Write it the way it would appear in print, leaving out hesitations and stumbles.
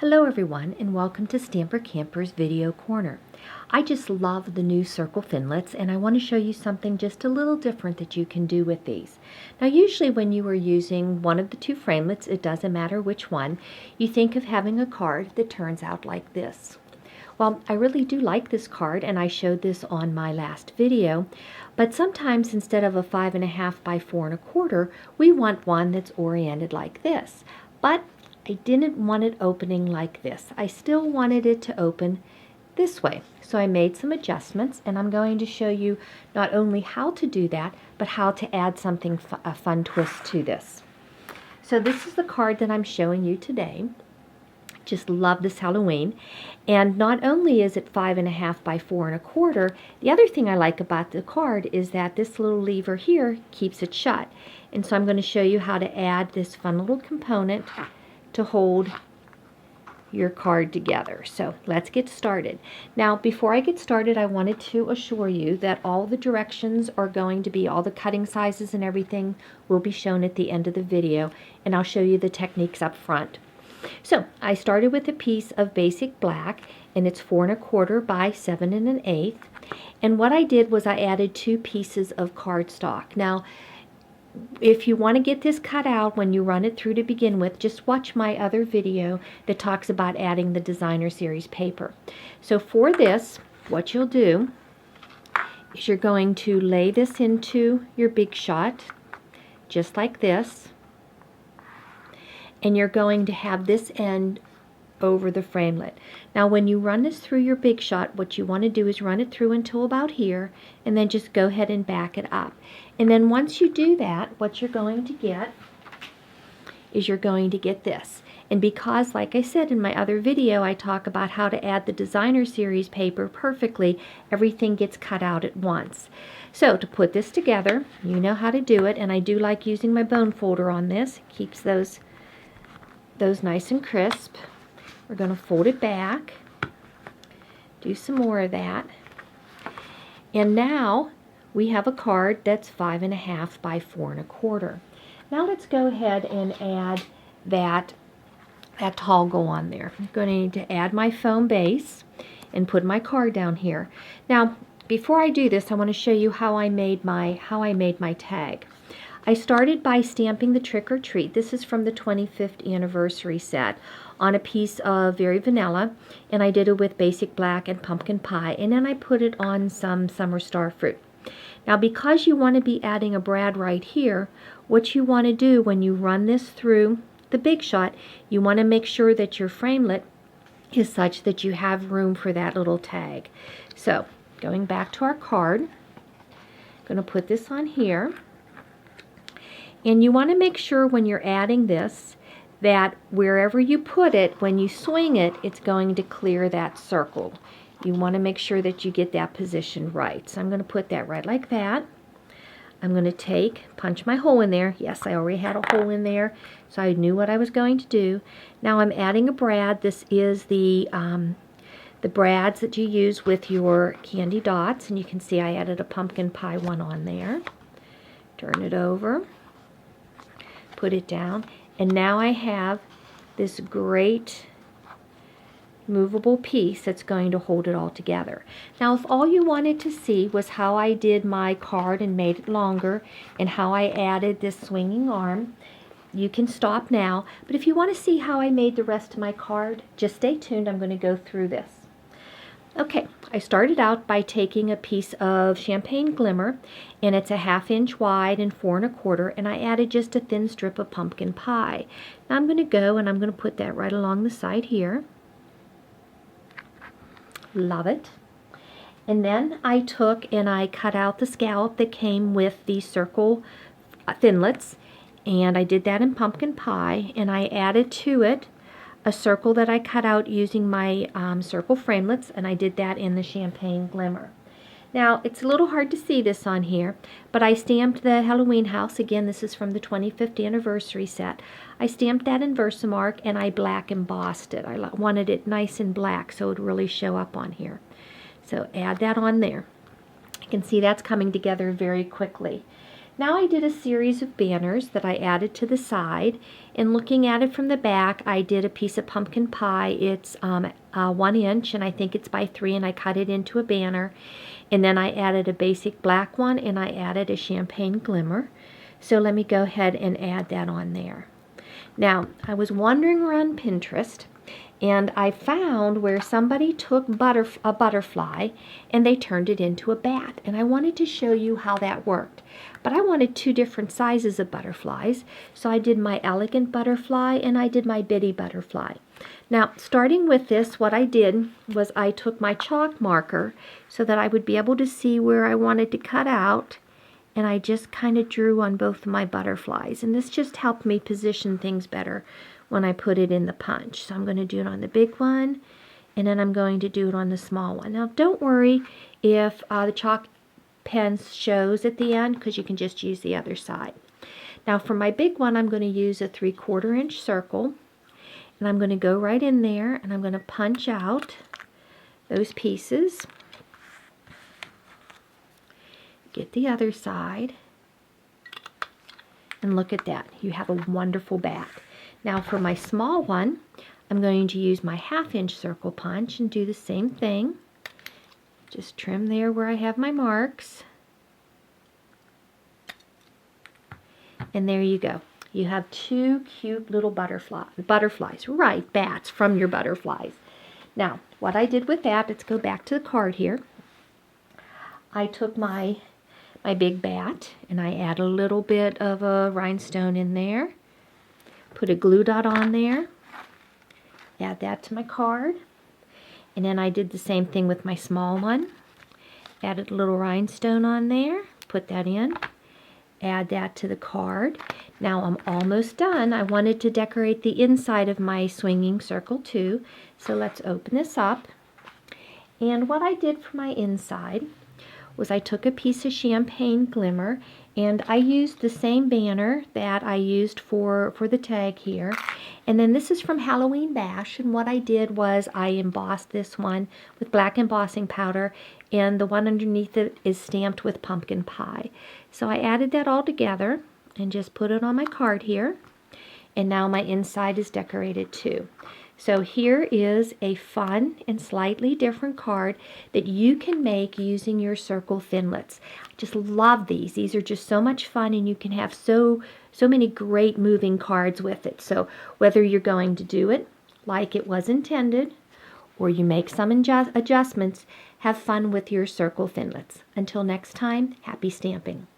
Hello everyone and welcome to Stamper Camper's Video Corner. I just love the new circle Thinlits and I want to show you something just a little different that you can do with these. Now usually when you are using one of the two framelits, it doesn't matter which one, you think of having a card that turns out like this. Well, I really do like this card and I showed this on my last video, but sometimes instead of a 5.5 by 4 1/4, we want one that's oriented like this. But I didn't want it opening like this. I still wanted it to open this way. So I made some adjustments and I'm going to show you not only how to do that, but how to add something, a fun twist to this. So this is the card that I'm showing you today. Just love this Halloween. And not only is it 5.5 by 4 1/4, the other thing I like about the card is that this little lever here keeps it shut. And so I'm going to show you how to add this fun little component to hold your card together. So let's get started. Now before I get started, I wanted to assure you that all the directions are going to be, all the cutting sizes and everything will be shown at the end of the video, and I'll show you the techniques up front. So I started with a piece of basic black and it's 4 1/4 by 7 1/8, and what I did was I added 2 pieces of cardstock. Now if you want to get this cut out when you run it through to begin with, just watch my other video that talks about adding the designer series paper. So for this, what you'll do is you're going to lay this into your Big Shot, just like this, and you're going to have this end over the framelit. Now when you run this through your Big Shot, what you want to do is run it through until about here, and then just go ahead and back it up. And then once you do that, what you're going to get is you're going to get this. And because, like I said in my other video, I talk about how to add the designer series paper perfectly, everything gets cut out at once. So to put this together, you know how to do it, and I do like using my bone folder on this. It keeps those nice and crisp. We're going to fold it back, do some more of that, and now we have a card that's 5.5 by 4 1/4. Now let's go ahead and add that toggle on there. I'm going to need to add my foam base and put my card down here. Now before I do this, I want to show you how I made my tag. I started by stamping the Trick or Treat. This is from the 25th anniversary set on a piece of Very Vanilla, and I did it with basic black and pumpkin pie, and then I put it on some summer star fruit. Now because you want to be adding a brad right here, what you want to do when you run this through the Big Shot, you want to make sure that your framelit is such that you have room for that little tag. So going back to our card, I'm going to put this on here. And you want to make sure when you're adding this that wherever you put it, when you swing it, it's going to clear that circle. You want to make sure that you get that position right. So I'm going to put that right like that. I'm going to punch my hole in there. Yes, I already had a hole in there, so I knew what I was going to do. Now I'm adding a brad. This is the brads that you use with your candy dots, and you can see I added a pumpkin pie one on there. Turn it over. Put it down, and now I have this great movable piece that's going to hold it all together. Now if all you wanted to see was how I did my card and made it longer and how I added this swinging arm, you can stop now. But if you want to see how I made the rest of my card, just stay tuned. I'm going to go through this. Okay, I started out by taking a piece of champagne glimmer, and it's a 1/2 inch wide and 4 1/4, and I added just a thin strip of pumpkin pie. Now I'm going to go and I'm going to put that right along the side here. Love it. And then I took and I cut out the scallop that came with the circle Thinlits, and I did that in pumpkin pie, and I added to it a circle that I cut out using my circle framelits, and I did that in the champagne glimmer. Now it's a little hard to see this on here, but I stamped the Halloween house. Again, this is from the 25th anniversary set. I stamped that in Versamark and I black embossed it. I wanted it nice and black so it would really show up on here. So add that on there. You can see that's coming together very quickly. Now I did a series of banners that I added to the side, and looking at it from the back, I did a piece of pumpkin pie. It's 1 inch, and I think it's by 3, and I cut it into a banner. And then I added a basic black one, and I added a champagne glimmer. So let me go ahead and add that on there. Now, I was wandering around Pinterest, and I found where somebody took a butterfly and they turned it into a bat. And I wanted to show you how that worked. But I wanted 2 different sizes of butterflies. So I did my elegant butterfly and I did my bitty butterfly. Now, starting with this, what I did was I took my chalk marker so that I would be able to see where I wanted to cut out. And I just kind of drew on both of my butterflies. And this just helped me position things better when I put it in the punch. So I'm going to do it on the big one, and then I'm going to do it on the small one. Now don't worry if the chalk pen shows at the end, because you can just use the other side. Now for my big one, I'm going to use a 3/4 inch circle, and I'm going to go right in there, and I'm going to punch out those pieces. Get the other side, and look at that. You have a wonderful bat. Now for my small one, I'm going to use my 1/2 inch circle punch and do the same thing. Just trim there where I have my marks. And there you go. You have 2 cute little butterflies, right, bats from your butterflies. Now, what I did with that, let's go back to the card here. I took my big bat, and I add a little bit of a rhinestone in there. Put a glue dot on there. Add that to my card. And then I did the same thing with my small one. Added a little rhinestone on there. Put that in. Add that to the card. Now I'm almost done. I wanted to decorate the inside of my swinging circle too. So let's open this up. And what I did for my inside was I took a piece of champagne glimmer, and I used the same banner that I used for the tag here. And then this is from Halloween Bash, and what I did was I embossed this one with black embossing powder, and the one underneath it is stamped with pumpkin pie. So I added that all together and just put it on my card here, and now my inside is decorated too. So here is a fun and slightly different card that you can make using your circle Thinlits. I just love these. These are just so much fun, and you can have so many great moving cards with it. So whether you're going to do it like it was intended, or you make some adjustments, have fun with your circle Thinlits. Until next time, happy stamping.